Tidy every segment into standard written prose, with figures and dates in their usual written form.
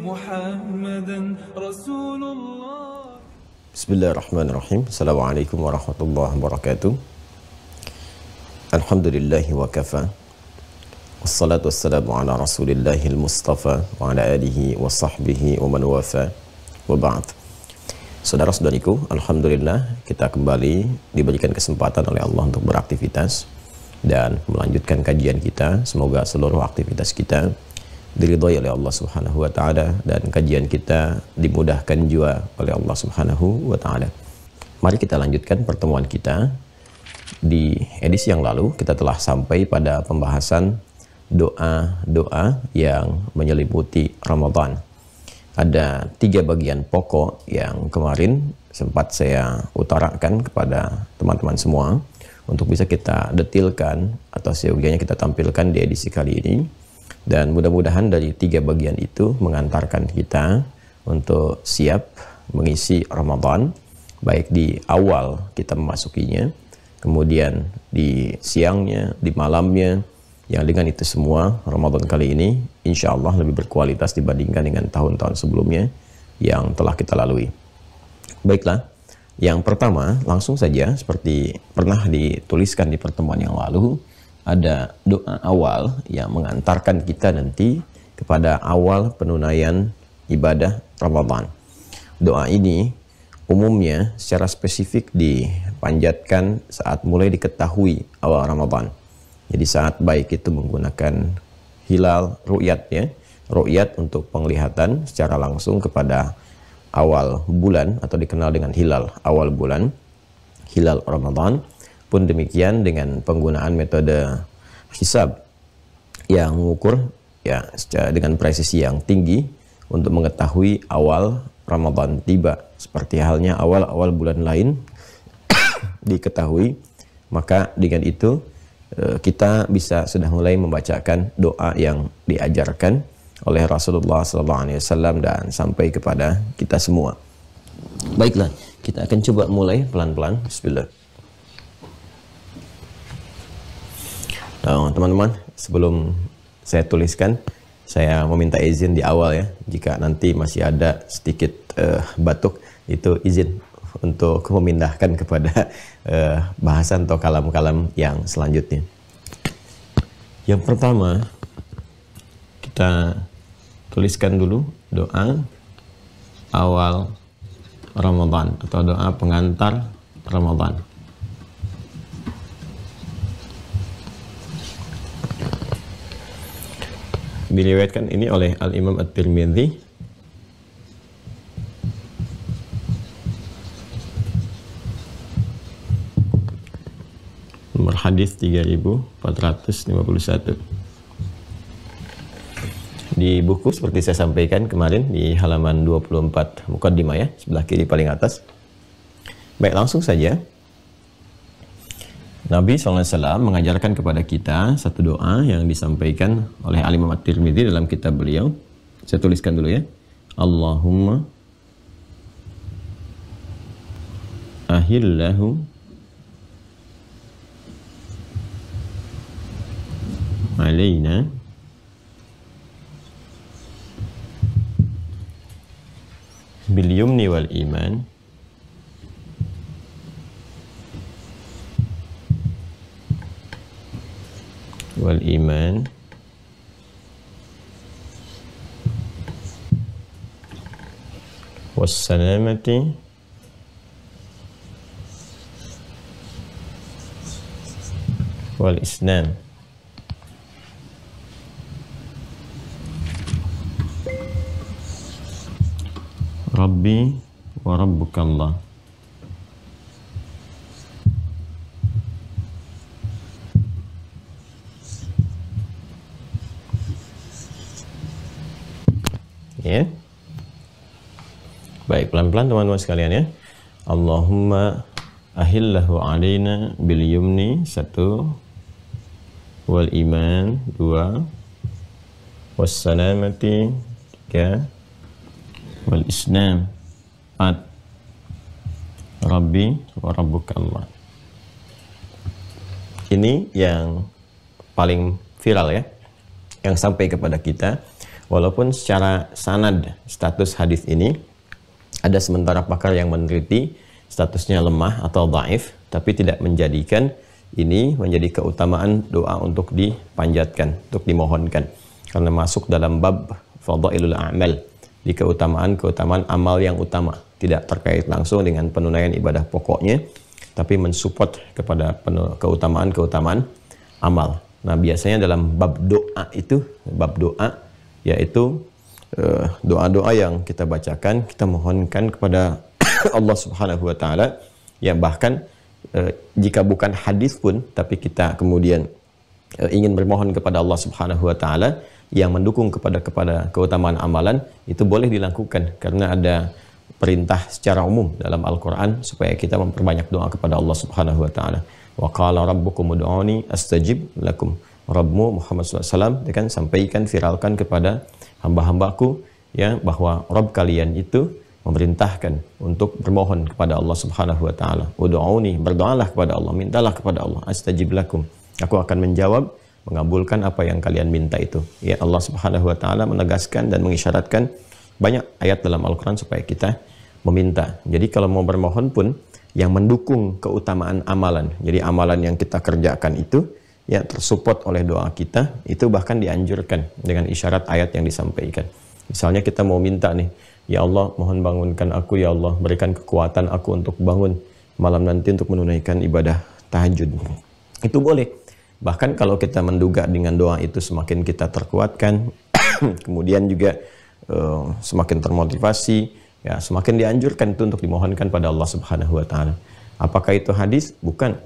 محمدا رسول الله. Bismillahirrahmanirrahim. Assalamualaikum warahmatullahi wabarakatuh. Alhamdulillahi wa kafa. Wassalatu wassalamu ala rasulillahil mustafa wa ala alihi wa sahbihi wa man wafa wa ba'd. Saudara-saudariku, alhamdulillah kita kembali diberikan kesempatan oleh Allah untuk beraktivitas dan melanjutkan kajian kita. Semoga seluruh aktivitas kita diridhoi oleh Allah Subhanahu wa taala dan kajian kita dimudahkan juga oleh Allah Subhanahu wa taala. Mari kita lanjutkan pertemuan kita. Di edisi yang lalu kita telah sampai pada pembahasan doa-doa yang menyelimuti Ramadan. Ada 3 bagian pokok yang kemarin sempat saya utarakan kepada teman-teman semua untuk bisa kita detilkan atau seyogianya kita tampilkan di edisi kali ini. Dan mudah-mudahan dari 3 bagian itu mengantarkan kita untuk siap mengisi Ramadan, baik di awal kita memasukinya, kemudian di siangnya, di malamnya, yang dengan itu semua Ramadan kali ini insya Allah lebih berkualitas dibandingkan dengan tahun-tahun sebelumnya yang telah kita lalui. Baiklah, yang pertama langsung saja seperti pernah dituliskan di pertemuan yang lalu, ada doa awal yang mengantarkan kita nanti kepada awal penunaian ibadah Ramadan. Doa ini umumnya secara spesifik dipanjatkan saat mulai diketahui awal Ramadan. Jadi saat baik itu menggunakan hilal ru'yat ya, ru'yat untuk penglihatan secara langsung kepada awal bulan atau dikenal dengan hilal awal bulan, hilal Ramadan. Pun demikian dengan penggunaan metode hisab yang mengukur ya dengan presisi yang tinggi untuk mengetahui awal Ramadan tiba, seperti halnya awal-awal bulan lain diketahui. Maka dengan itu kita bisa sudah mulai membacakan doa yang diajarkan oleh Rasulullah SAW dan sampai kepada kita semua. Baiklah, kita akan coba mulai pelan-pelan. Bismillah. Teman-teman, sebelum saya tuliskan, saya meminta izin di awal ya, jika nanti masih ada sedikit batuk, itu izin untuk memindahkan kepada bahasan atau kalam-kalam yang selanjutnya. Yang pertama, kita tuliskan dulu doa awal Ramadan atau doa pengantar Ramadan. Diriwayatkan ini oleh Al-Imam At-Tirmidzi nomor hadis 3451. Di buku seperti saya sampaikan kemarin di halaman 24 muqaddimah ya, sebelah kiri paling atas. Baik, langsung saja. Nabi SAW mengajarkan kepada kita satu doa yang disampaikan oleh Al-Imam At-Tirmidzi dalam kitab beliau. Saya tuliskan dulu ya. Allahumma ahillahu alaina bil yumni wal iman wal iman was salamati wal islam. Rabbi wa rabbukallah. Ya. Baik, pelan-pelan teman-teman sekalian ya. Allahumma ahillahu alaina bil yumni 1, wal iman 2, was salamati 3, wal islam 4, Rabbi wa rabbukallah. Ini yang paling viral ya, yang sampai kepada kita Walaupun secara sanad status hadis ini ada sementara pakar yang meneliti statusnya lemah atau dhaif, tapi tidak menjadikan ini menjadi keutamaan doa untuk dipanjatkan, untuk dimohonkan. Karena masuk dalam bab fadailul a'mal, di keutamaan-keutamaan amal yang utama, tidak terkait langsung dengan penunaian ibadah pokoknya, tapi mensupport kepada keutamaan-keutamaan amal. Nah, biasanya dalam bab doa itu, bab doa yaitu doa-doa yang kita bacakan, kita mohonkan kepada Allah Subhanahu wa taala, ya bahkan jika bukan hadis pun, tapi kita kemudian ingin bermohon kepada Allah Subhanahu wa taala yang mendukung kepada keutamaan amalan, itu boleh dilakukan karena ada perintah secara umum dalam Al-Qur'an supaya kita memperbanyak doa kepada Allah Subhanahu wa taala. Wa qala rabbukum ud'uni astajib lakum. Rabbmu Muhammad SAW kan sampaikan, viralkan kepada hamba-hambaku ya bahwa Rabb kalian itu memerintahkan untuk bermohon kepada Allah Subhanahu wa taala. Ud'uni, berdoalah kepada Allah, mintalah kepada Allah, astajib lakum. Aku akan menjawab, mengabulkan apa yang kalian minta itu. Ya, Allah Subhanahu wa taala menegaskan dan mengisyaratkan banyak ayat dalam Al-Qur'an supaya kita meminta. Jadi kalau mau bermohon pun yang mendukung keutamaan amalan. Jadi amalan yang kita kerjakan itu ya tersupport oleh doa kita, itu bahkan dianjurkan dengan isyarat ayat yang disampaikan. Misalnya kita mau minta nih, ya Allah mohon bangunkan aku, ya Allah berikan kekuatan aku untuk bangun malam nanti untuk menunaikan ibadah tahajud. Itu boleh. Bahkan kalau kita menduga dengan doa itu semakin kita terkuatkan, kemudian juga semakin termotivasi, ya semakin dianjurkan itu untuk dimohonkan pada Allah Subhanahu wa taala. Apakah itu hadis? Bukan.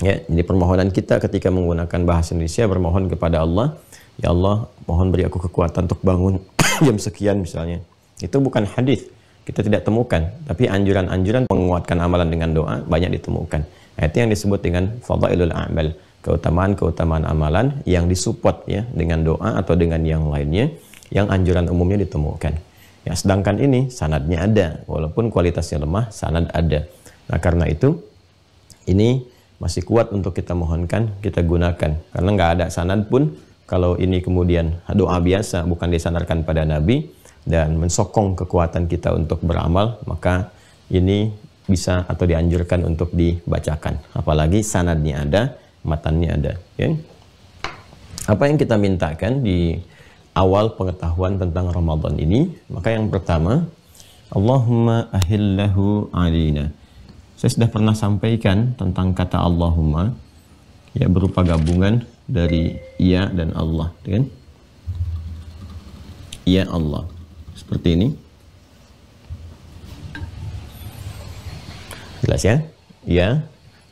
Ya, jadi permohonan kita ketika menggunakan bahasa Indonesia bermohon kepada Allah, ya Allah mohon beri aku kekuatan untuk bangun jam sekian misalnya. Itu bukan hadis, kita tidak temukan, tapi anjuran-anjuran menguatkan amalan dengan doa banyak ditemukan. Nah, itu yang disebut dengan fadailul a'mal, keutamaan-keutamaan amalan yang disupport ya dengan doa atau dengan yang lainnya yang anjuran umumnya ditemukan. Ya, sedangkan ini sanadnya ada, walaupun kualitasnya lemah, sanad ada. Nah, karena itu ini masih kuat untuk kita mohonkan, kita gunakan. Karena nggak ada sanad pun, kalau ini kemudian doa biasa, bukan disandarkan pada Nabi, dan mensokong kekuatan kita untuk beramal, maka ini bisa atau dianjurkan untuk dibacakan. Apalagi sanadnya ada, matannya ada. Ya. Apa yang kita mintakan di awal pengetahuan tentang Ramadan ini? Maka yang pertama, Allahumma ahillahu alina. Saya sudah pernah sampaikan tentang kata Allahumma, ya berupa gabungan dari ya dan Allah, kan? Ya Allah, seperti ini. Jelas ya? Ya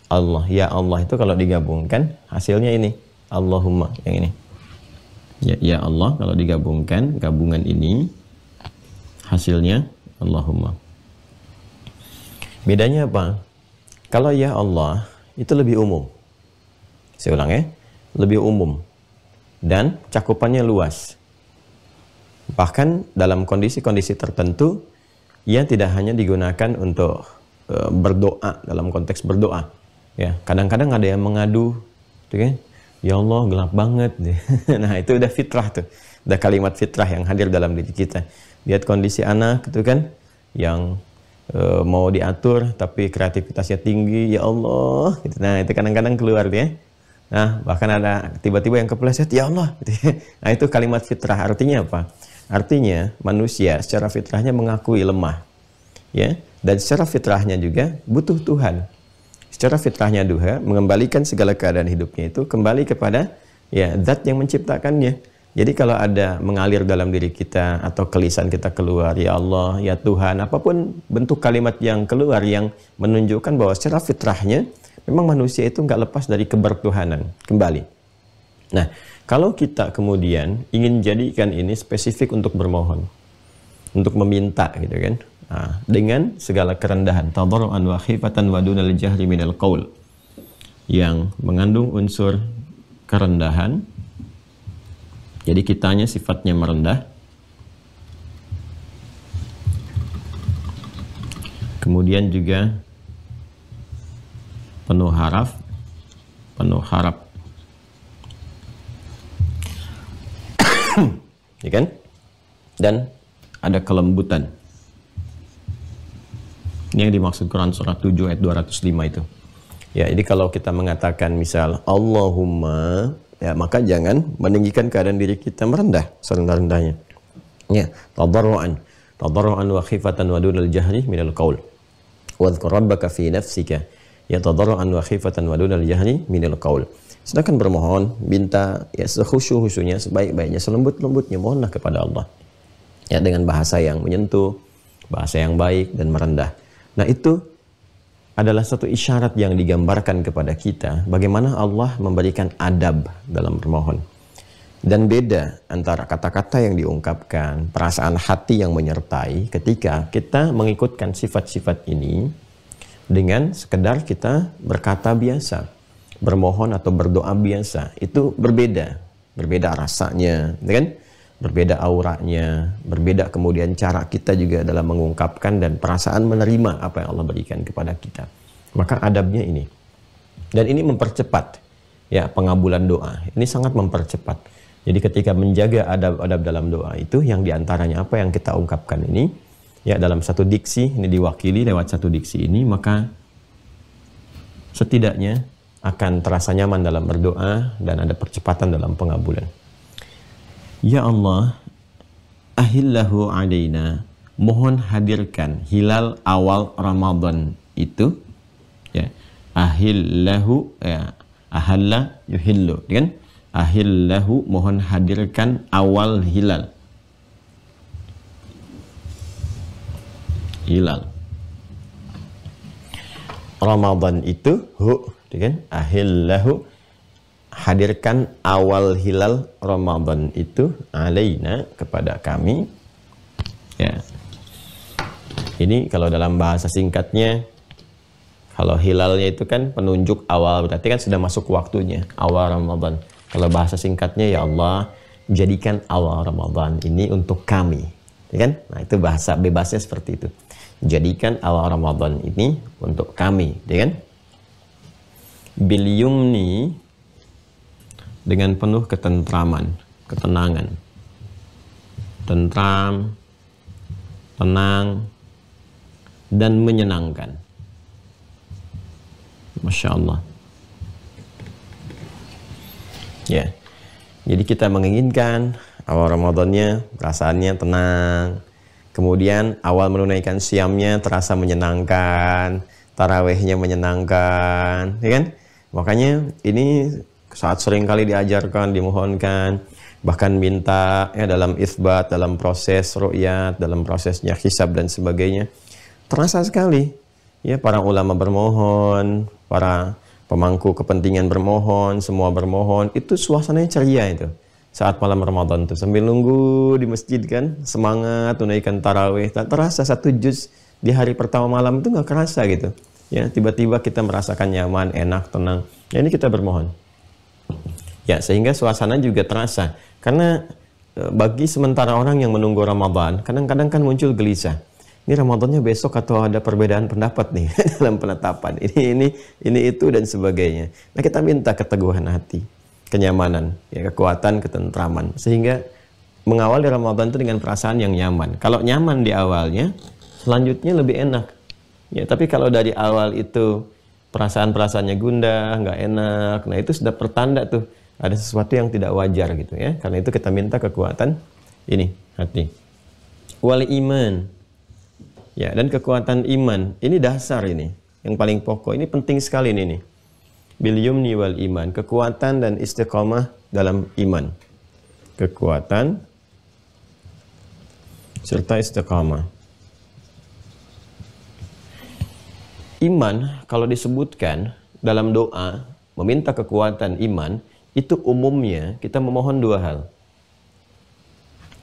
Allah, ya Allah itu kalau digabungkan hasilnya ini Allahumma, yang ini. Ya Allah kalau digabungkan, gabungan ini hasilnya Allahumma. Bedanya apa? Kalau ya Allah itu lebih umum. Saya ulang ya, lebih umum dan cakupannya luas. Bahkan dalam kondisi-kondisi tertentu, ia tidak hanya digunakan untuk berdoa dalam konteks berdoa. Ya, kadang-kadang ada yang mengadu, gitu kan? Ya Allah gelap banget. Nah itu udah fitrah tuh, udah kalimat fitrah yang hadir dalam diri kita. Lihat kondisi anak, gitu kan, yang mau diatur tapi kreativitasnya tinggi, ya Allah gitu. Nah itu kadang-kadang keluar ya. Nah bahkan ada tiba-tiba yang kepleset ya Allah gitu. Nah itu kalimat fitrah. Artinya apa? Artinya manusia secara fitrahnya mengakui lemah ya, dan secara fitrahnya juga butuh Tuhan. Secara fitrahnya juga mengembalikan segala keadaan hidupnya itu kembali kepada ya zat yang menciptakannya. Jadi kalau ada mengalir dalam diri kita atau kelisan kita keluar, ya Allah, ya Tuhan, apapun bentuk kalimat yang keluar yang menunjukkan bahwa secara fitrahnya memang manusia itu nggak lepas dari kebertuhanan kembali. Nah, kalau kita kemudian ingin jadikan ini spesifik untuk bermohon, untuk meminta gitu kan, nah, dengan segala kerendahan, tadarruan wa khifatan wa dunal jahri minal qaul, yang mengandung unsur kerendahan. Jadi kitanya sifatnya merendah, kemudian juga penuh harap, ya kan? dan ada kelembutan. Ini yang dimaksud Quran surat 7 ayat 205 itu. Ya, jadi kalau kita mengatakan misal Allahumma, ya maka jangan meninggikan keadaan diri kita merendah serendah-rendahnya. Ya, tadarruan wa khifatan wa dunal jahri minal qaul. Wadhkur rabbaka fi nafsika ya tadarruan wa khifatan wa dunal jahri minal qaul. Sedangkan bermohon, minta ya sekhusyuk-khusyuknya, sebaik-baiknya, selembut-lembutnya mohonlah kepada Allah. Ya, dengan bahasa yang menyentuh, bahasa yang baik dan merendah. Nah, itu adalah satu isyarat yang digambarkan kepada kita bagaimana Allah memberikan adab dalam bermohon. Dan beda antara kata-kata yang diungkapkan, perasaan hati yang menyertai ketika kita mengikutkan sifat-sifat ini dengan sekedar kita berkata biasa, bermohon atau berdoa biasa. Itu berbeda rasanya, kan? Berbeda auranya, berbeda kemudian cara kita juga dalam mengungkapkan dan perasaan menerima apa yang Allah berikan kepada kita. Maka adabnya ini. Dan ini mempercepat ya pengabulan doa. Ini sangat mempercepat. Jadi ketika menjaga adab-adab dalam doa itu yang diantaranya apa yang kita ungkapkan ini ya dalam satu diksi, ini diwakili lewat satu diksi ini, maka setidaknya akan terasa nyaman dalam berdoa dan ada percepatan dalam pengabulan. Ya Allah, ahillahu alaina, mohon hadirkan hilal awal Ramadan itu, ya, ahillahu, ya, ahalla yuhillu, kan? Ahillahu, mohon hadirkan awal hilal. Hilal Ramadan itu, kan? Ahillahu, hadirkan awal hilal Ramadan itu alaina, kepada kami. Ya. Ini kalau dalam bahasa singkatnya, kalau hilalnya itu kan penunjuk awal, berarti kan sudah masuk waktunya, awal Ramadan. Kalau bahasa singkatnya, ya Allah, jadikan awal Ramadan ini untuk kami. Ya kan? Nah, itu bahasa bebasnya seperti itu. Jadikan awal Ramadan ini untuk kami, ya kan? Bil yumni, dengan penuh ketentraman, ketenangan, tentram, tenang, dan menyenangkan. Masya Allah. Ya, jadi kita menginginkan awal Ramadannya perasaannya tenang, kemudian awal menunaikan siamnya terasa menyenangkan, tarawehnya menyenangkan, ya kan? Makanya ini saat sering kali diajarkan, dimohonkan, bahkan minta ya dalam isbat, dalam proses ru'yat, dalam prosesnya hisab dan sebagainya. Terasa sekali ya para ulama bermohon, para pemangku kepentingan bermohon, semua bermohon, itu suasananya ceria itu. Saat malam Ramadan itu sambil nunggu di masjid kan, semangat tunaikan tarawih, tak terasa satu juz di hari pertama malam itu nggak kerasa gitu. Ya, tiba-tiba kita merasakan nyaman, enak, tenang. Ya, ini kita bermohon. Ya, sehingga suasana juga terasa. Karena bagi sementara orang yang menunggu Ramadan, kadang-kadang kan muncul gelisah. Ini Ramadannya besok atau ada perbedaan pendapat nih dalam penetapan. Ini itu dan sebagainya. Nah, kita minta keteguhan hati, kenyamanan, ya, kekuatan, ketentraman. Sehingga mengawali Ramadan itu dengan perasaan yang nyaman. Kalau nyaman di awalnya, selanjutnya lebih enak. Ya, tapi kalau dari awal itu perasaan-perasaannya gundah, nggak enak, nah itu sudah pertanda tuh ada sesuatu yang tidak wajar gitu ya. Karena itu kita minta kekuatan ini hati. Wal iman. Ya, dan kekuatan iman. Ini dasar ini, yang paling pokok. Ini penting sekali ini nih. Bil yumni wal iman, kekuatan dan istiqamah dalam iman. Kekuatan serta istiqamah. Iman kalau disebutkan dalam doa meminta kekuatan iman, itu umumnya kita memohon dua hal.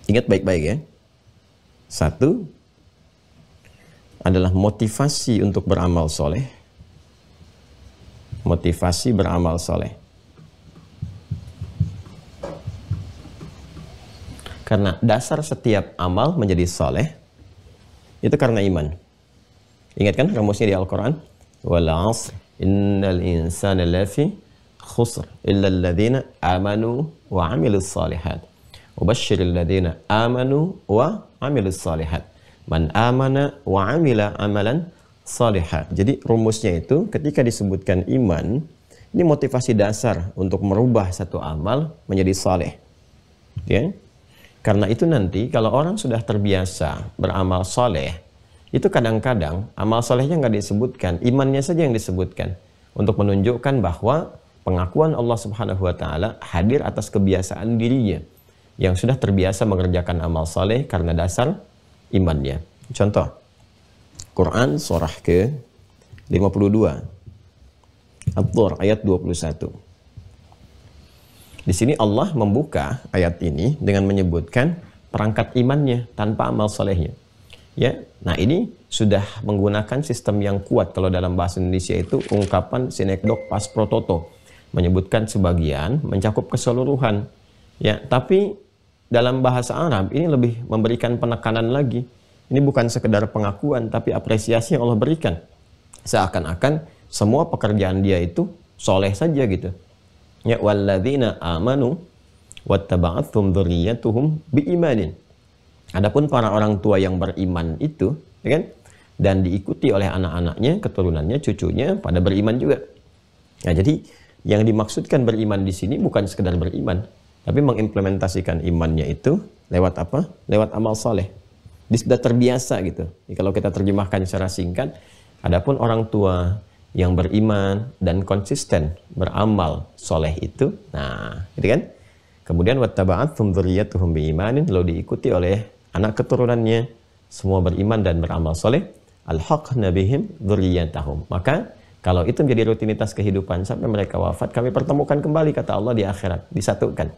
Ingat baik-baik ya. Satu adalah motivasi untuk beramal soleh. Motivasi beramal soleh. Karena dasar setiap amal menjadi soleh itu karena iman. Ingat kan rumusnya di Al-Quran? Wal 'asr innal insana lafi khusr illa alladhina amanu wa 'amilus shalihat Wabasyiril ladzina amanu wa amilus shalihat. Man amana wa amila amalan shalihat. Jadi rumusnya itu ketika disebutkan iman, ini motivasi dasar untuk merubah satu amal menjadi saleh. Ya. Karena itu nanti kalau orang sudah terbiasa beramal saleh, itu kadang-kadang amal salehnya nggak disebutkan, imannya saja yang disebutkan untuk menunjukkan bahwa pengakuan Allah Subhanahu wa taala hadir atas kebiasaan dirinya yang sudah terbiasa mengerjakan amal saleh karena dasar imannya. Contoh, Quran surah ke-52, At-Tur ayat 21. Di sini Allah membuka ayat ini dengan menyebutkan perangkat imannya tanpa amal salehnya. Ya, nah ini sudah menggunakan sistem yang kuat. Kalau dalam bahasa Indonesia itu ungkapan sinekdok pas pro toto, menyebutkan sebagian, mencakup keseluruhan. Ya, tapi dalam bahasa Arab ini lebih memberikan penekanan lagi. Ini bukan sekedar pengakuan, tapi apresiasi yang Allah berikan. Seakan-akan semua pekerjaan dia itu soleh saja gitu. Ya, walladzina amanu wattaba'athum dzurriyyatuhum biimanin. Adapun para orang tua yang beriman itu, ya kan? Dan diikuti oleh anak-anaknya, keturunannya, cucunya pada beriman juga. Nah, jadi yang dimaksudkan beriman di sini bukan sekedar beriman, tapi mengimplementasikan imannya itu lewat apa? Lewat amal soleh. Dia sudah terbiasa gitu. Jadi, kalau kita terjemahkan secara singkat, adapun orang tua yang beriman dan konsisten beramal soleh itu, nah, gitu kan? Kemudian wattaba'athum dzurriyyatuhum biimanin, lalu diikuti oleh anak keturunannya, semua beriman dan beramal soleh, alhaqna bihim dzurriyyatahum. Maka kalau itu menjadi rutinitas kehidupan sampai mereka wafat, kami pertemukan kembali, kata Allah, di akhirat, disatukan.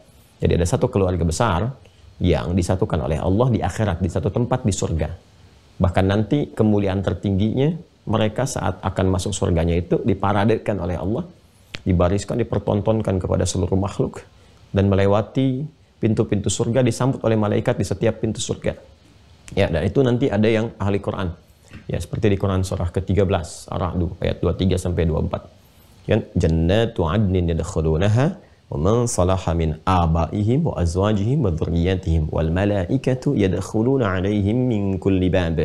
Jadi ada satu keluarga besar yang disatukan oleh Allah di akhirat, di satu tempat di surga. Bahkan nanti kemuliaan tertingginya mereka saat akan masuk surganya itu diparadekan oleh Allah, dibariskan, dipertontonkan kepada seluruh makhluk, dan melewati pintu-pintu surga, disambut oleh malaikat di setiap pintu surga. Ya, dan itu nanti ada yang ahli Quran. Ya, seperti di Quran surah ke-13 Ar-Ra'd ayat 23 sampai 24. Kan jannatu 'adnin yadkhulunaha wa man salaha min abaihim wa azwajihim wa dzurriyyatihim wal malaikatu yadkhuluna 'alaihim min kulli bab.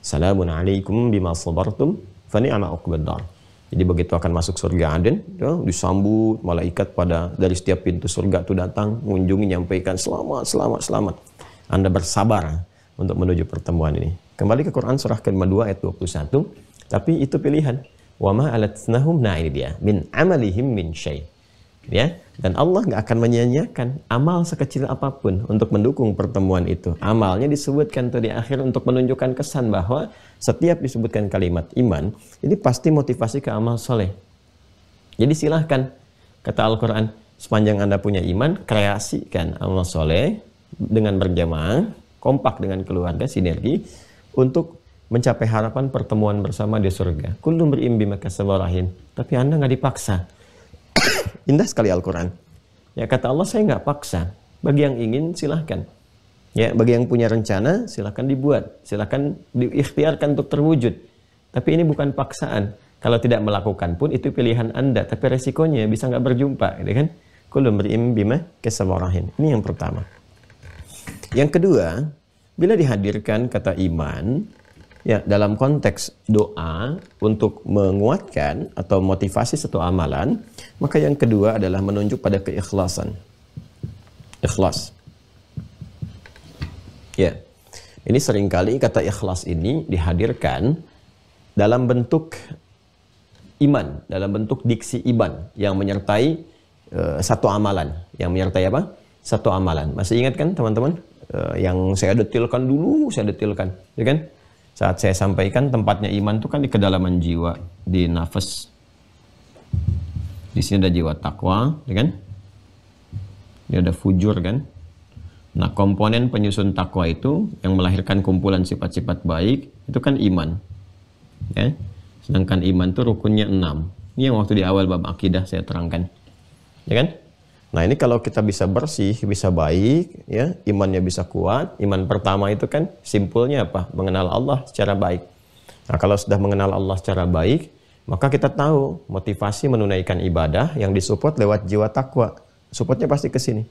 Salamun 'alaikum bima sabartum fa ni'ma 'uqbad dar. Jadi begitu akan masuk surga Aden, ya, disambut malaikat pada dari setiap pintu surga itu datang, mengunjungi, menyampaikan selamat, selamat, selamat. Anda bersabar untuk menuju pertemuan ini. Kembali ke Quran surah ke-52 ayat 21. Tapi itu pilihan. Wa ma alatnahum, nah ini dia, min amalihim min syai'. Ya, dan Allah nggak akan menyia-nyiakan amal sekecil apapun untuk mendukung pertemuan itu. Amalnya disebutkan tuh di akhir untuk menunjukkan kesan bahwa setiap disebutkan kalimat iman, ini pasti motivasi ke amal soleh. Jadi silahkan, kata Al-Quran, sepanjang Anda punya iman, kreasikan amal soleh dengan berjamaah, kompak dengan keluarga, sinergi, untuk mencapai harapan pertemuan bersama di surga. Kullu mri'in bima kasaba rahin. Tapi Anda nggak dipaksa. Indah sekali Al-Quran. Ya, kata Allah, saya nggak paksa. Bagi yang ingin, silahkan. Ya, bagi yang punya rencana, silahkan dibuat. Silahkan diikhtiarkan untuk terwujud. Tapi ini bukan paksaan. Kalau tidak melakukan pun, itu pilihan Anda. Tapi resikonya bisa nggak berjumpa. Gitu kan? Kullu mri'in bima kasaba rahin. Ini yang pertama. Yang kedua, bila dihadirkan kata iman, ya, dalam konteks doa untuk menguatkan atau motivasi satu amalan, maka yang kedua adalah menunjuk pada keikhlasan. Ikhlas. Ya, ini seringkali kata ikhlas ini dihadirkan dalam bentuk iman, dalam bentuk diksi iman yang menyertai satu amalan. Yang menyertai apa? Satu amalan. Masih ingat kan teman-teman? Yang saya detilkan dulu, saya detilkan. Ya kan? Saat saya sampaikan tempatnya iman itu kan di kedalaman jiwa, di nafas. Di sini ada jiwa takwa, ya kan? Ini ada fujur kan? Nah, komponen penyusun takwa itu yang melahirkan kumpulan sifat-sifat baik itu kan iman. Ya. Sedangkan iman itu rukunnya 6. Ini yang waktu di awal bab akidah saya terangkan. Ya kan? Nah, ini kalau kita bisa bersih, bisa baik, ya, imannya bisa kuat. Iman pertama itu kan simpulnya apa? Mengenal Allah secara baik. Nah, kalau sudah mengenal Allah secara baik, maka kita tahu motivasi menunaikan ibadah yang disupport lewat jiwa takwa. Supportnya pasti ke sini.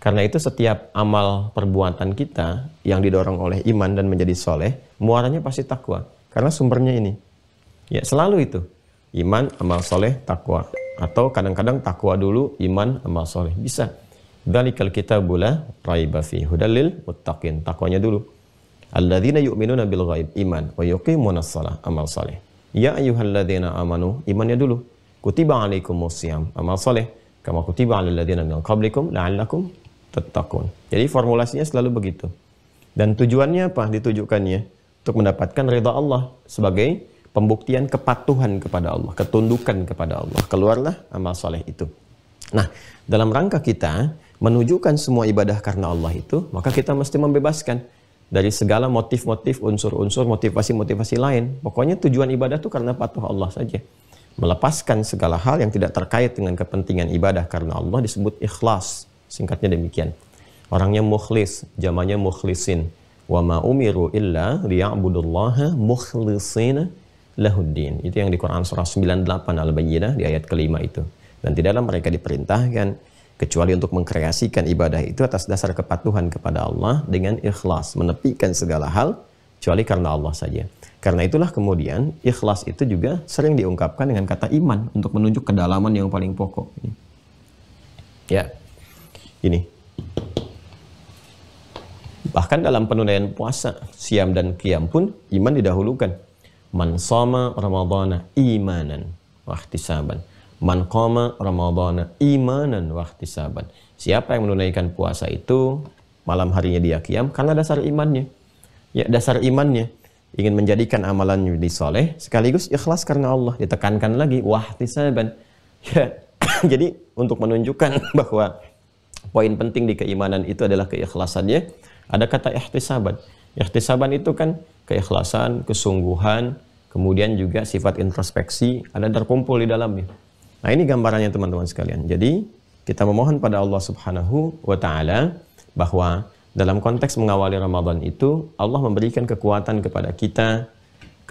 Karena itu setiap amal perbuatan kita yang didorong oleh iman dan menjadi soleh, muaranya pasti takwa. Karena sumbernya ini. Ya, selalu itu. Iman, amal soleh, takwa. Atau kadang-kadang takwa dulu, iman, amal soleh. Bisa. Dzalikal kitabu la raiba fihi hudal lil muttaqin. Takwanya dulu. Alladzina yu'minuna bil ghaib, iman, wa yuqimunas shalah, amal soleh. Ya ayyuhalladzina amanu, imannya dulu. Kutiba alaikumus shiyam, amal soleh. Kama kutiba alal ladzina min qablikum la'allakum tattaqun. Jadi formulasinya selalu begitu. Dan tujuannya apa? Ditujukannya untuk mendapatkan ridha Allah sebagai pembuktian kepatuhan kepada Allah, ketundukan kepada Allah. Keluarlah amal soleh itu. Nah, dalam rangka kita menunjukkan semua ibadah karena Allah itu, maka kita mesti membebaskan dari segala motif-motif, unsur-unsur, motivasi-motivasi lain. Pokoknya tujuan ibadah itu karena patuh Allah saja. Melepaskan segala hal yang tidak terkait dengan kepentingan ibadah karena Allah disebut ikhlas. Singkatnya demikian. Orangnya mukhlis, jamannya mukhlisin. Wa ma umiru illa liya'budullaha mukhlishina lahuddin. Itu yang di Quran surah 98 Al-Bayyinah di ayat kelima itu. Dan tidaklah mereka diperintahkan kecuali untuk mengkreasikan ibadah itu atas dasar kepatuhan kepada Allah dengan ikhlas, menepikan segala hal kecuali karena Allah saja. Karena itulah kemudian ikhlas itu juga sering diungkapkan dengan kata iman untuk menunjuk kedalaman yang paling pokok. Ya. Ini. Bahkan dalam penunaian puasa, siam dan qiyam pun iman didahulukan. Man shoma ramadhana imanan wa ihtisaban. Man qama ramadhana imanan wa ihtisaban. Siapa yang menunaikan puasa itu malam harinya dia qiyam karena dasar imannya. Ya, dasar imannya ingin menjadikan amalannya di soleh sekaligus ikhlas karena Allah. Ditekankan lagi wa ihtisaban. Ya, jadi untuk menunjukkan bahwa poin penting di keimanan itu adalah keikhlasannya. Ada kata ihtisaban. Ihtisaban itu kan keikhlasan, kesungguhan, kemudian juga sifat introspeksi ada terkumpul di dalamnya. Nah, ini gambarannya teman-teman sekalian. Jadi, kita memohon pada Allah Subhanahu wa taala bahwa dalam konteks mengawali Ramadan itu Allah memberikan kekuatan kepada kita,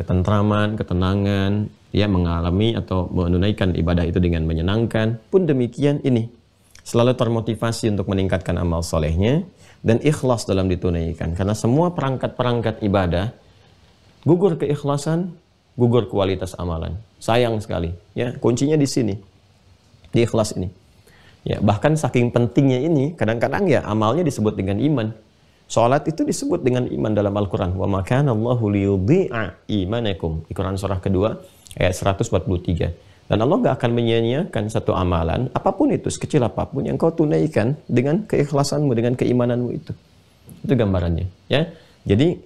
ketentraman, ketenangan, ya mengalami atau menunaikan ibadah itu dengan menyenangkan. Pun demikian ini selalu termotivasi untuk meningkatkan amal solehnya dan ikhlas dalam ditunaikan. Karena semua perangkat-perangkat ibadah gugur keikhlasan, gugur kualitas amalan. Sayang sekali, ya. Kuncinya di sini, di ikhlas ini. Ya, bahkan saking pentingnya ini, kadang-kadang ya amalnya disebut dengan iman. Salat itu disebut dengan iman dalam Al-Qur'an. Wa ma kana Allahu liyudhi'a imanakum. Di Quran surah kedua ayat 143. Dan Allah gak akan menyia-nyiakan satu amalan, apapun itu, sekecil apapun yang kau tunaikan dengan keikhlasanmu, dengan keimananmu itu. Itu gambarannya, ya. Jadi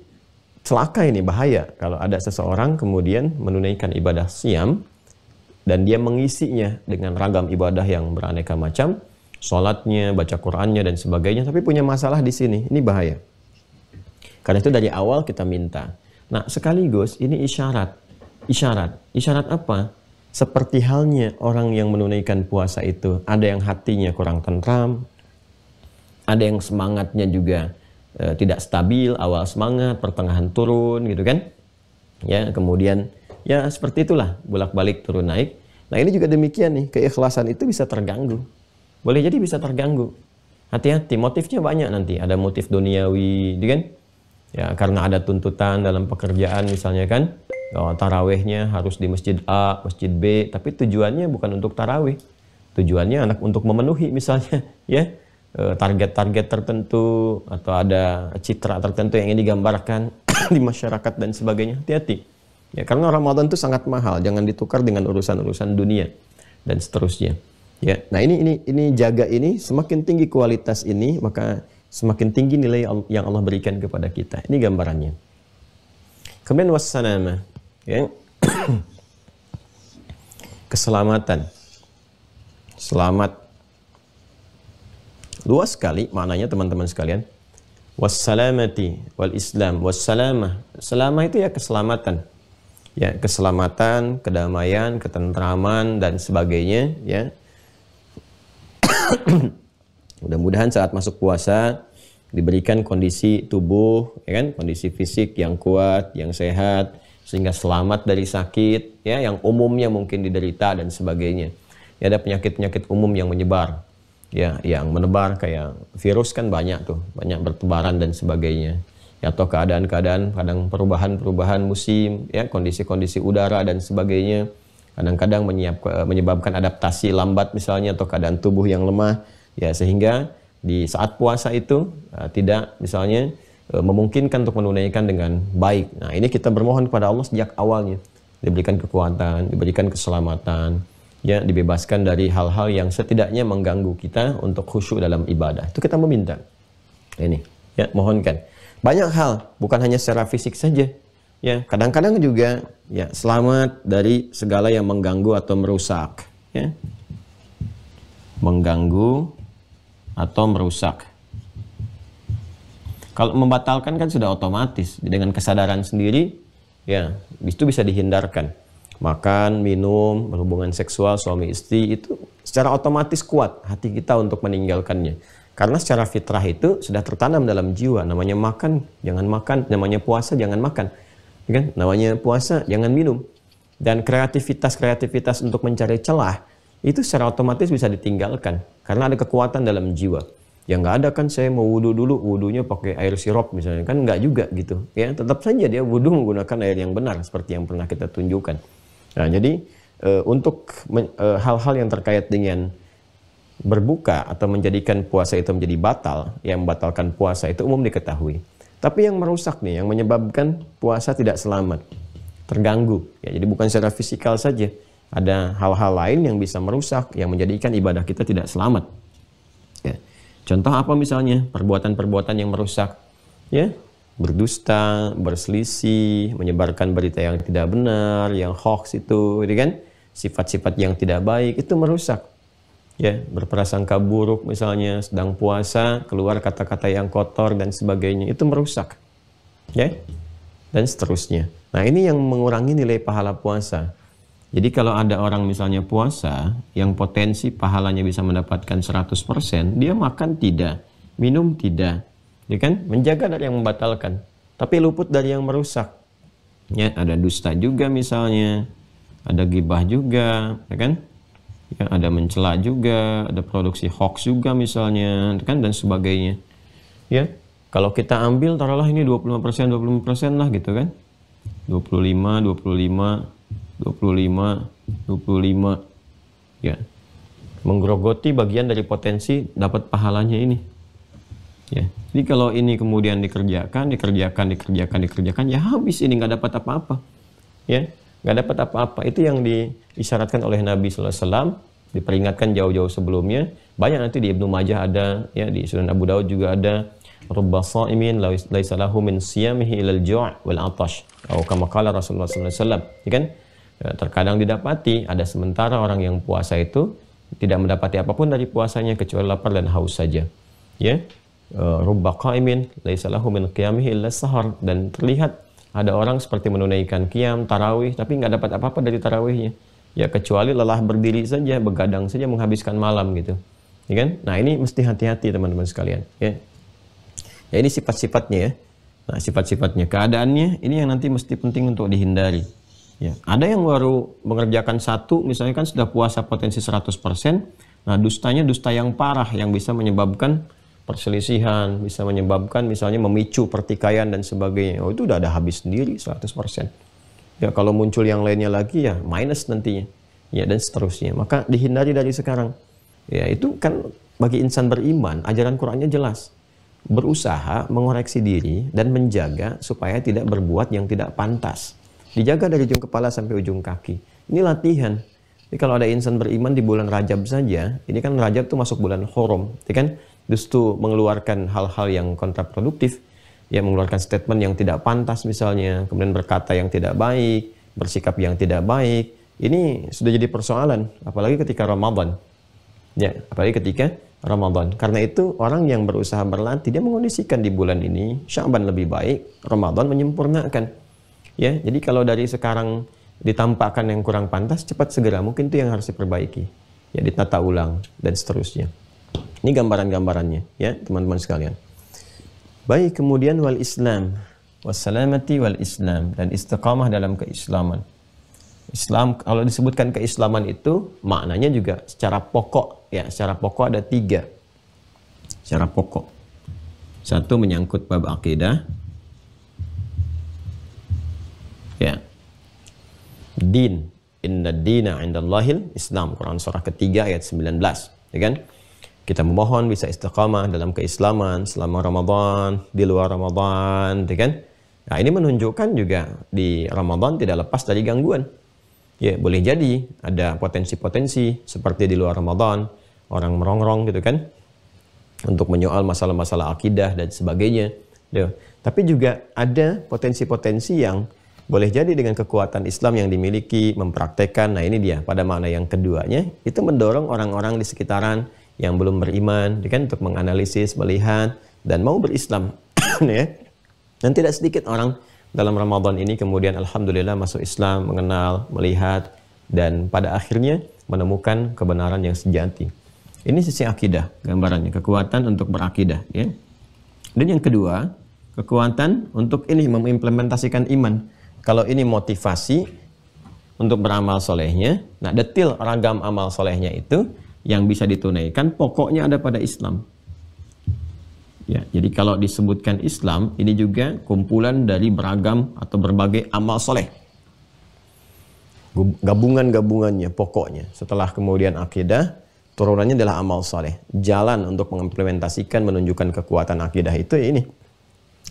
celaka ini, bahaya kalau ada seseorang kemudian menunaikan ibadah siam dan dia mengisinya dengan ragam ibadah yang beraneka macam, sholatnya, baca Qur'annya dan sebagainya, tapi punya masalah di sini. Ini bahaya. Karena itu dari awal kita minta. Nah, sekaligus ini isyarat. Isyarat apa? Seperti halnya orang yang menunaikan puasa itu, ada yang hatinya kurang tentram, ada yang semangatnya juga tidak stabil, awal semangat, pertengahan turun, gitu kan? Ya, kemudian ya seperti itulah, bolak-balik turun naik. Nah, ini juga demikian nih, keikhlasan itu bisa terganggu. Boleh jadi bisa terganggu. Hati-hati, motifnya banyak nanti. Ada motif duniawi, gitu kan? Ya, karena ada tuntutan dalam pekerjaan misalnya kan. Tarawihnya harus di masjid A, masjid B, tapi tujuannya bukan untuk tarawih. Tujuannya anak untuk memenuhi misalnya, ya. Target-target tertentu atau ada citra tertentu yang ingin digambarkan di masyarakat dan sebagainya. Hati-hati. Ya, karena Ramadan itu sangat mahal, jangan ditukar dengan urusan-urusan dunia dan seterusnya. Ya. Nah, ini jaga ini, semakin tinggi kualitas ini, maka semakin tinggi nilai yang Allah berikan kepada kita. Ini gambarannya. Kemudian wassalamah, ya. Keselamatan. Selamat. Luas sekali maknanya teman-teman sekalian. Wassalamati wal Islam. Wassalamah. Selamah itu ya keselamatan. Ya, keselamatan, kedamaian, ketentraman dan sebagainya, ya. Mudah-mudahan saat masuk puasa diberikan kondisi tubuh, ya kan, kondisi fisik yang kuat, yang sehat, sehingga selamat dari sakit, ya, yang umumnya mungkin diderita dan sebagainya. Ya, ada penyakit-penyakit umum yang menyebar. ya yang menebar kayak virus kan banyak tuh, banyak bertebaran dan sebagainya. Ya, atau keadaan-keadaan kadang perubahan musim, ya kondisi-kondisi udara dan sebagainya. Kadang-kadang menyebabkan adaptasi lambat misalnya atau keadaan tubuh yang lemah, ya sehingga di saat puasa itu tidak misalnya memungkinkan untuk menunaikan dengan baik. Nah, ini kita bermohon kepada Allah sejak awalnya, diberikan kekuatan, diberikan keselamatan, ya dibebaskan dari hal-hal yang setidaknya mengganggu kita untuk khusyuk dalam ibadah. Itu kita meminta. Ini, ya mohonkan. Banyak hal, bukan hanya secara fisik saja. Ya, kadang-kadang juga ya selamat dari segala yang mengganggu atau merusak, ya. Mengganggu atau merusak. Kalau membatalkan kan sudah otomatis dengan kesadaran sendiri, ya itu bisa dihindarkan. Makan, minum, berhubungan seksual suami istri itu secara otomatis kuat hati kita untuk meninggalkannya. Karena secara fitrah itu sudah tertanam dalam jiwa. Namanya makan, jangan makan. Namanya puasa, jangan makan. Kan? Namanya puasa, jangan minum. Dan kreativitas untuk mencari celah itu secara otomatis bisa ditinggalkan. Karena ada kekuatan dalam jiwa. Yang nggak ada kan saya mau wudhu dulu, wudhunya pakai air sirup misalnya, kan nggak juga gitu. Ya tetap saja dia wudhu menggunakan air yang benar seperti yang pernah kita tunjukkan. Nah jadi untuk hal-hal yang terkait dengan berbuka atau menjadikan puasa itu menjadi batal, yang membatalkan puasa itu umum diketahui. Tapi yang merusak nih, yang menyebabkan puasa tidak selamat, terganggu. Ya jadi bukan secara fisikal saja, ada hal-hal lain yang bisa merusak, yang menjadikan ibadah kita tidak selamat. Ya. Contoh apa misalnya? Perbuatan-perbuatan yang merusak, ya, berdusta, berselisih, menyebarkan berita yang tidak benar, yang hoax itu, kan? Sifat-sifat yang tidak baik itu merusak. Ya, berprasangka buruk misalnya sedang puasa, keluar kata-kata yang kotor dan sebagainya, itu merusak. Ya. Dan seterusnya. Nah, ini yang mengurangi nilai pahala puasa. Jadi kalau ada orang misalnya puasa yang potensi pahalanya bisa mendapatkan 100%, dia makan tidak, minum tidak, ya kan? Menjaga dari yang membatalkan, tapi luput dari yang merusak. Ya, ada dusta juga misalnya, ada gibah juga, ya kan? Ya, ada mencela juga, ada produksi hoax juga misalnya, kan, dan sebagainya. Ya, kalau kita ambil taruhlah ini 20% lah gitu kan. 25 ya, menggerogoti bagian dari potensi dapat pahalanya ini. Ya, jadi kalau ini kemudian dikerjakan, ya habis ini nggak dapat apa-apa. Ya, nggak dapat apa-apa. Itu yang diisyaratkan oleh Nabi SAW, diperingatkan jauh-jauh sebelumnya. Banyak nanti di Ibnu Majah ada, ya di Sunan Abu Daud juga ada. Rubba sha'imin laisa lahu min siyamihi ilal ju' wal 'atash. Atau kama qala Rasulullah SAW, ya kan? Terkadang didapati ada sementara orang yang puasa itu tidak mendapati apapun dari puasanya kecuali lapar dan haus saja. Ya, rubba qa'imin laisa lahu min qiyamihi illa sahar, dan terlihat ada orang seperti menunaikan qiyam tarawih tapi nggak dapat apa-apa dari tarawihnya. Ya kecuali lelah berdiri saja, begadang saja menghabiskan malam gitu. Ya kan? Nah, ini mesti hati-hati teman-teman sekalian, ya. Ya ini sifat-sifatnya ya. Nah, sifat-sifatnya, keadaannya ini yang nanti mesti penting untuk dihindari. Ya, ada yang baru mengerjakan satu, misalnya kan sudah puasa potensi 100%, nah dustanya dusta yang parah yang bisa menyebabkan perselisihan, bisa menyebabkan misalnya memicu pertikaian dan sebagainya. Oh, itu udah ada habis sendiri 100%. Ya, kalau muncul yang lainnya lagi ya minus nantinya. Ya, dan seterusnya. Maka dihindari dari sekarang. Ya, itu kan bagi insan beriman, ajaran Qur'annya jelas. Berusaha mengoreksi diri dan menjaga supaya tidak berbuat yang tidak pantas. Dijaga dari ujung kepala sampai ujung kaki. Ini latihan. Jadi kalau ada insan beriman di bulan Rajab saja, ini kan Rajab tuh masuk bulan Haram, ya kan? Justru mengeluarkan hal-hal yang kontraproduktif, ya mengeluarkan statement yang tidak pantas misalnya, kemudian berkata yang tidak baik, bersikap yang tidak baik. Ini sudah jadi persoalan, apalagi ketika Ramadan. Ya, apalagi ketika Ramadan. Karena itu orang yang berusaha berlatih, dia mengondisikan di bulan ini Sya'ban lebih baik, Ramadan menyempurnakan. Ya, jadi kalau dari sekarang ditampakkan yang kurang pantas, cepat segera, mungkin itu yang harus diperbaiki. Ya, ditata ulang dan seterusnya. Ini gambaran-gambarannya, ya, teman-teman sekalian. Baik, kemudian wal Islam, wassalamati wal Islam, dan istiqamah dalam keislaman. Islam, kalau disebutkan keislaman itu maknanya juga secara pokok, ya, secara pokok ada 3. Secara pokok. 1 menyangkut bab akidah. Ya. Din, inna dina indallahil Islam. Quran surah ketiga ayat 19, ya kan? Kita memohon bisa istiqamah dalam keislaman selama Ramadan, di luar Ramadan, ya kan? Nah, ini menunjukkan juga di Ramadan tidak lepas dari gangguan. Ya, boleh jadi ada potensi-potensi seperti di luar Ramadan, orang merongrong gitu kan, untuk menyoal masalah-masalah akidah dan sebagainya. Ya. Tapi juga ada potensi-potensi yang boleh jadi dengan kekuatan Islam yang dimiliki, mempraktekkan. Nah, ini dia pada makna yang keduanya, itu mendorong orang-orang di sekitaran yang belum beriman, ya kan, untuk menganalisis, melihat, dan mau berislam. Ya. Dan tidak sedikit orang dalam Ramadan ini kemudian alhamdulillah masuk Islam, mengenal, melihat, dan pada akhirnya menemukan kebenaran yang sejati. Ini sisi akidah, gambarannya, kekuatan untuk berakidah. Ya. Dan yang kedua, kekuatan untuk ini mengimplementasikan iman. Kalau ini motivasi untuk beramal solehnya, nah detil ragam amal solehnya itu yang bisa ditunaikan, pokoknya ada pada Islam. Ya, jadi kalau disebutkan Islam, ini juga kumpulan dari beragam atau berbagai amal soleh. Gabungan-gabungannya, pokoknya. Setelah kemudian akidah, turunannya adalah amal soleh. Jalan untuk mengimplementasikan, menunjukkan kekuatan akidah itu ini,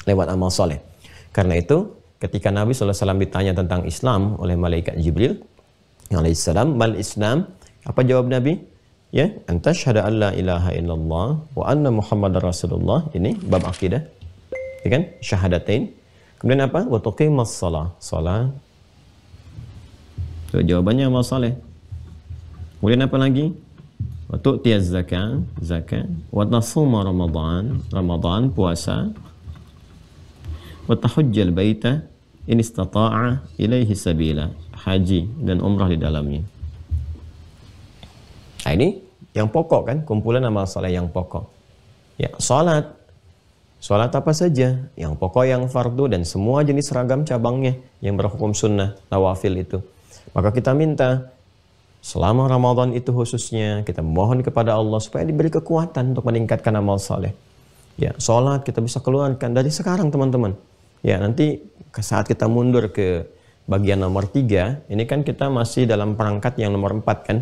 lewat amal soleh. Karena itu, ketika Nabi SAW ditanya tentang Islam oleh malaikat Jibril alaihissalam, mal Islam, apa jawab Nabi? Ya, anta syahada an la ilaha illallah wa anna muhammadar rasulullah. Ini bab akidah, ya kan? Syahadatain. Kemudian apa? Wa tuqimas shalah, salat. So, jawabannya amal saleh. Kemudian apa lagi? Wa tu'tiyaz zakat, zakat. Wa tasuma ramadan, ramadan, puasa. Wa tahujjal baita in istata'a ilaihi sabila, haji dan umrah di dalamnya. Nah, ini yang pokok kan, kumpulan amal saleh yang pokok. Ya, salat. Salat apa saja? Yang pokok, yang fardu, dan semua jenis ragam cabangnya yang berhukum sunnah, nawafil itu. Maka kita minta selama Ramadan itu khususnya kita mohon kepada Allah supaya diberi kekuatan untuk meningkatkan amal saleh. Ya, salat kita bisa keluarkan dari sekarang, teman-teman. Ya, nanti saat kita mundur ke bagian nomor 3, ini kan kita masih dalam perangkat yang nomor 4 kan.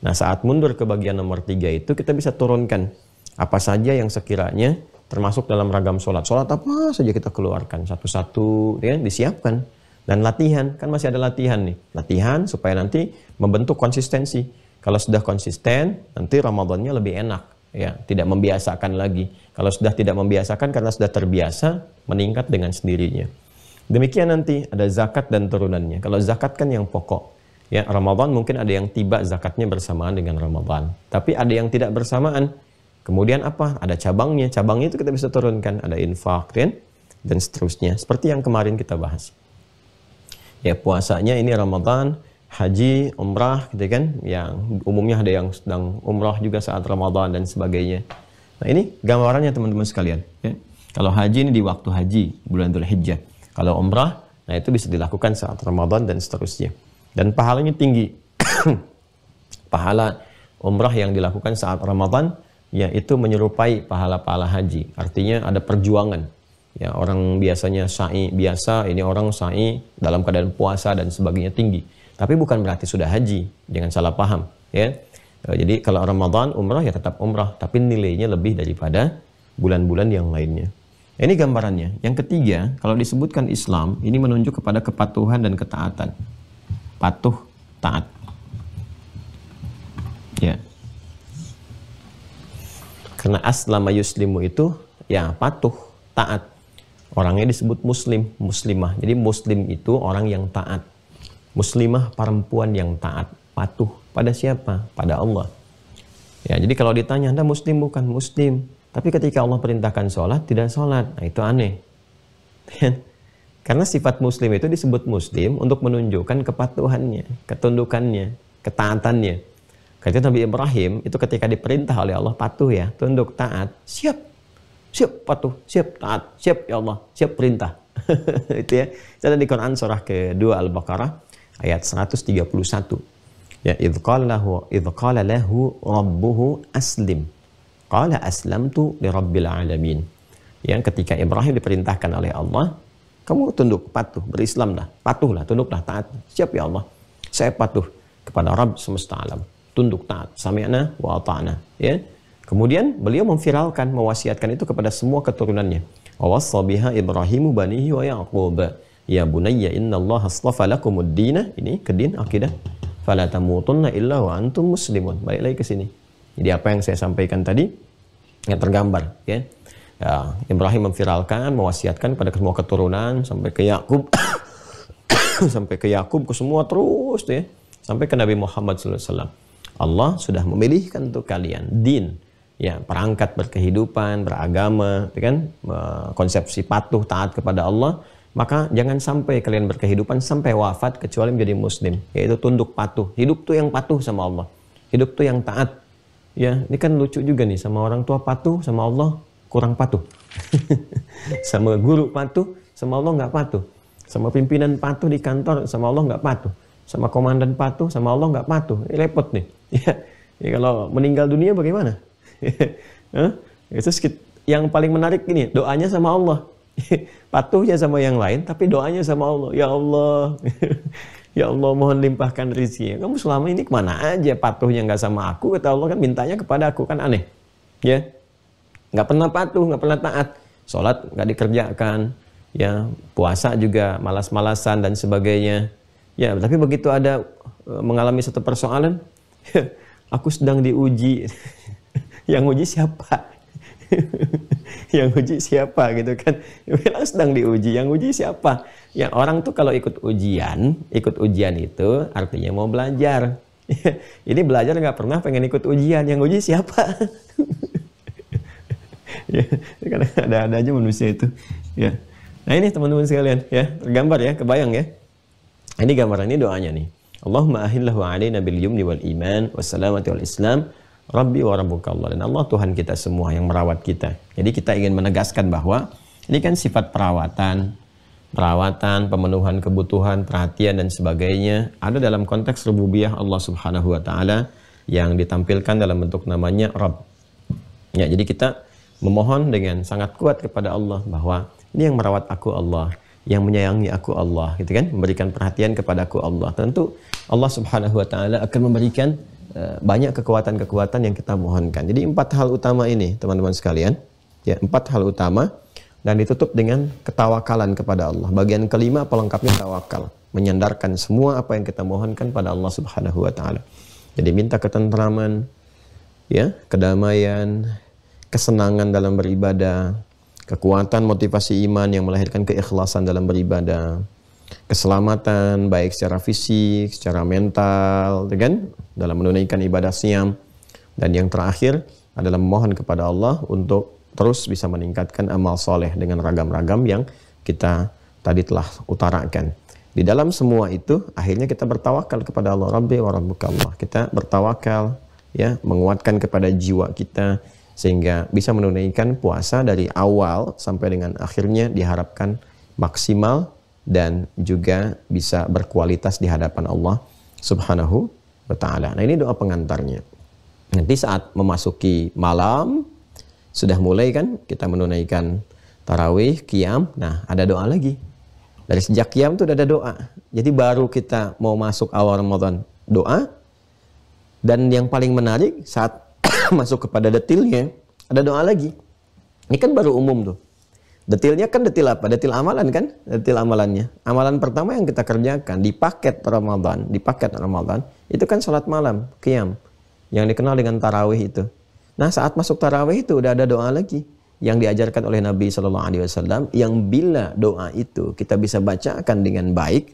Nah, saat mundur ke bagian nomor 3 itu kita bisa turunkan apa saja yang sekiranya termasuk dalam ragam sholat. Sholat apa saja kita keluarkan satu-satu, ya, disiapkan. Dan latihan, kan masih ada latihan nih. Latihan supaya nanti membentuk konsistensi. Kalau sudah konsisten, nanti Ramadannya lebih enak. Ya, tidak membiasakan lagi. Kalau sudah tidak membiasakan karena sudah terbiasa, meningkat dengan sendirinya. Demikian nanti ada zakat dan turunannya. Kalau zakat kan yang pokok. Ya, Ramadan mungkin ada yang tiba zakatnya bersamaan dengan Ramadan. Tapi ada yang tidak bersamaan. Kemudian apa? Ada cabangnya. Cabangnya itu kita bisa turunkan. Ada infak, kan? Dan seterusnya. Seperti yang kemarin kita bahas. Ya, puasanya ini Ramadan, haji, umrah, gitu kan? Yang umumnya ada yang sedang umrah juga saat Ramadan dan sebagainya. Nah, ini gambarannya teman-teman sekalian. Ya. Kalau haji ini di waktu haji, bulan Dzulhijjah. Kalau umrah, nah itu bisa dilakukan saat Ramadan dan seterusnya. Dan pahalanya tinggi. Pahala umrah yang dilakukan saat Ramadan, ya itu menyerupai pahala-pahala haji. Artinya ada perjuangan. Ya, orang biasanya sa'i biasa, ini orang sa'i dalam keadaan puasa dan sebagainya tinggi. Tapi bukan berarti sudah haji, jangan salah paham. Ya. Jadi kalau Ramadan umrah ya tetap umrah, tapi nilainya lebih daripada bulan-bulan yang lainnya. Ini gambarannya. Yang ketiga, kalau disebutkan Islam, ini menunjuk kepada kepatuhan dan ketaatan. Patuh, taat. Ya. Karena aslama yuslimu itu ya patuh, taat. Orangnya disebut muslim, muslimah. Jadi muslim itu orang yang taat. Muslimah perempuan yang taat, patuh pada siapa? Pada Allah. Ya, jadi kalau ditanya, Anda muslim bukan? Muslim. Tapi ketika Allah perintahkan sholat, tidak sholat. Nah, itu aneh. Karena sifat muslim itu disebut muslim untuk menunjukkan kepatuhannya, ketundukannya, ketaatannya. Ketika Nabi Ibrahim itu ketika diperintah oleh Allah patuh ya, tunduk, taat, siap. Siap patuh, siap taat, siap ya Allah, siap perintah. Itu ya. Itu ada di Quran surah kedua Al-Baqarah ayat 131. Ya, idz qala lahu rabbuhu aslim. Qala aslamtu lirabbil alamin. Yang ketika Ibrahim diperintahkan oleh Allah, kamu tunduk, patuh, berislamlah, patuhlah, tunduklah, taat. Siap ya Allah, saya patuh kepada Rabb semesta alam. Tunduk, taat, sami'na wa ata'na. Ya. Kemudian beliau memviralkan, mewasiatkan itu kepada semua keturunannya. Wa wassa biha Ibrahimu banihi wa Yaqub. Ya bunayya innallaha astafa lakumud dina. Ini ke din akidah. Fala tamutunna illa wa antum muslimun. Balik lagi ke sini. Jadi apa yang saya sampaikan tadi yang tergambar, ya. Ya, Ibrahim memviralkan, mewasiatkan pada semua keturunan sampai ke Yakub, sampai ke Yakub, ke semua terus, ya, sampai ke Nabi Muhammad SAW. Allah sudah memilihkan untuk kalian din, ya, perangkat berkehidupan, beragama, ya kan, konsepsi patuh taat kepada Allah. Maka jangan sampai kalian berkehidupan sampai wafat kecuali menjadi muslim, yaitu tunduk patuh. Hidup tuh yang patuh sama Allah, hidup tuh yang taat. Ya, ini kan lucu juga nih, sama orang tua patuh, sama Allah kurang patuh. Sama guru patuh, sama Allah nggak patuh. Sama pimpinan patuh di kantor, sama Allah nggak patuh. Sama komandan patuh, sama Allah nggak patuh. Ini repot nih. Ya, kalau meninggal dunia bagaimana? Itu yang paling menarik ini, doanya sama Allah. Patuhnya sama yang lain, tapi doanya sama Allah. Ya Allah, ya Allah mohon limpahkan rezeki. Kamu selama ini kemana aja patuhnya nggak sama aku? Kata Allah kan mintanya kepada aku, kan aneh. Ya, nggak pernah patuh, nggak pernah taat. Sholat nggak dikerjakan, ya, puasa juga malas-malasan dan sebagainya. Ya, tapi begitu ada mengalami satu persoalan, aku sedang diuji. Yang uji siapa? Yang uji siapa gitu kan? Bilang sedang diuji, yang uji siapa? Ya, orang tuh kalau ikut ujian itu artinya mau belajar. Ini belajar nggak pernah pengen ikut ujian, yang uji siapa? Ya, karena ada aja manusia itu. Ya. Nah ini teman-teman sekalian, ya, tergambar ya, kebayang ya. Ini gambaran, ini doanya nih. Allahumma ahillahu alaina bil yumni wal iman wassalamati wal islam. Rabbi wa rabbuka Allah. Dan Allah Tuhan kita semua yang merawat kita. Jadi kita ingin menegaskan bahwa ini kan sifat perawatan, pemenuhan kebutuhan, perhatian dan sebagainya ada dalam konteks rububiyah Allah Subhanahu wa taala yang ditampilkan dalam bentuk namanya Rabb. Ya, jadi kita memohon dengan sangat kuat kepada Allah bahwa ini yang merawat aku Allah, yang menyayangi aku Allah, gitu kan, memberikan perhatian kepada aku Allah. Tentu Allah Subhanahu wa taala akan memberikan banyak kekuatan-kekuatan yang kita mohonkan. Jadi 4 hal utama ini teman-teman sekalian, ya, 4 hal utama, dan ditutup dengan ketawakalan kepada Allah. Bagian kelima pelengkapnya tawakal, menyandarkan semua apa yang kita mohonkan pada Allah Subhanahu wa taala. Jadi minta ketentraman, ya, kedamaian, kesenangan dalam beribadah, kekuatan motivasi iman yang melahirkan keikhlasan dalam beribadah, keselamatan baik secara fisik, secara mental, kan, dalam menunaikan ibadah siam, dan yang terakhir adalah memohon kepada Allah untuk terus bisa meningkatkan amal soleh dengan ragam-ragam yang kita tadi telah utarakan. Di dalam semua itu akhirnya kita bertawakal kepada Allah. Rabbi wa rabbuka Allah. Kita bertawakal, ya, menguatkan kepada jiwa kita sehingga bisa menunaikan puasa dari awal sampai dengan akhirnya diharapkan maksimal dan juga bisa berkualitas di hadapan Allah Subhanahu wa ta'ala. Nah ini doa pengantarnya. Nanti saat memasuki malam, sudah mulai kan kita menunaikan tarawih, qiyam, nah ada doa lagi. Dari sejak qiyam itu ada doa. Jadi baru kita mau masuk awal Ramadan, doa. Dan yang paling menarik saat masuk kepada detilnya, ada doa lagi. Ini kan baru umum tuh. Detilnya kan detil apa? Detil amalan kan? Detil amalannya. Amalan pertama yang kita kerjakan di paket Ramadan, itu kan sholat malam, qiyam, yang dikenal dengan tarawih itu. Nah saat masuk tarawih itu udah ada doa lagi yang diajarkan oleh Nabi SAW, yang bila doa itu kita bisa bacakan dengan baik,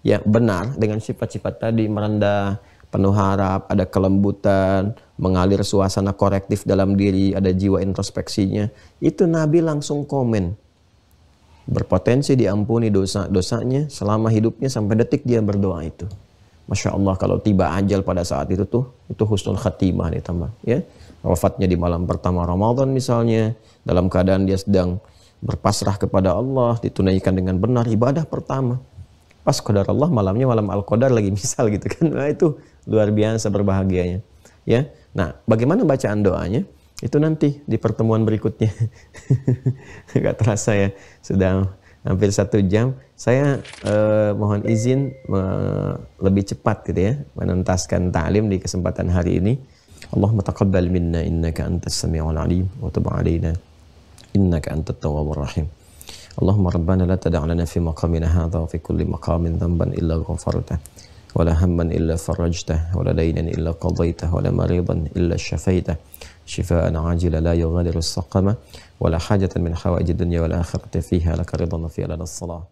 ya benar, dengan sifat-sifat tadi, merendah, penuh harap, ada kelembutan, mengalir suasana korektif dalam diri, ada jiwa introspeksinya, itu Nabi langsung komen, berpotensi diampuni dosa-dosanya selama hidupnya sampai detik dia berdoa itu. Masya Allah, kalau tiba ajal pada saat itu tuh, itu husnul khatimah nih tambah, ya. Wafatnya di malam pertama Ramadan misalnya, dalam keadaan dia sedang berpasrah kepada Allah, ditunaikan dengan benar ibadah pertama. pas qadarullah malamnya malam Al-Qadar lagi misal gitu kan. Nah, itu luar biasa berbahagianya. Ya. Nah, bagaimana bacaan doanya? Itu nanti di pertemuan berikutnya. Gak terasa ya, sudah hampir 1 jam. Saya mohon izin lebih cepat gitu ya, menuntaskan ta'lim di kesempatan hari ini. Allahumma taqabbal minna innaka antas sami'ul alim wa tub 'alaina innaka antat tawwabur rahim. Allahumma rabbana la tada' lana fi maqamina hadha wa fi kulli maqamin dhanban illa ghafartah wa la hamman illa farajtah wa la daynan illa qadaytah wa la maridan illa shafaitah shifaan 'ajila la yughadiru saqama wa la hajatan min hawaijid dunya wal akhirati fiha laka ridan fi lana as-salah.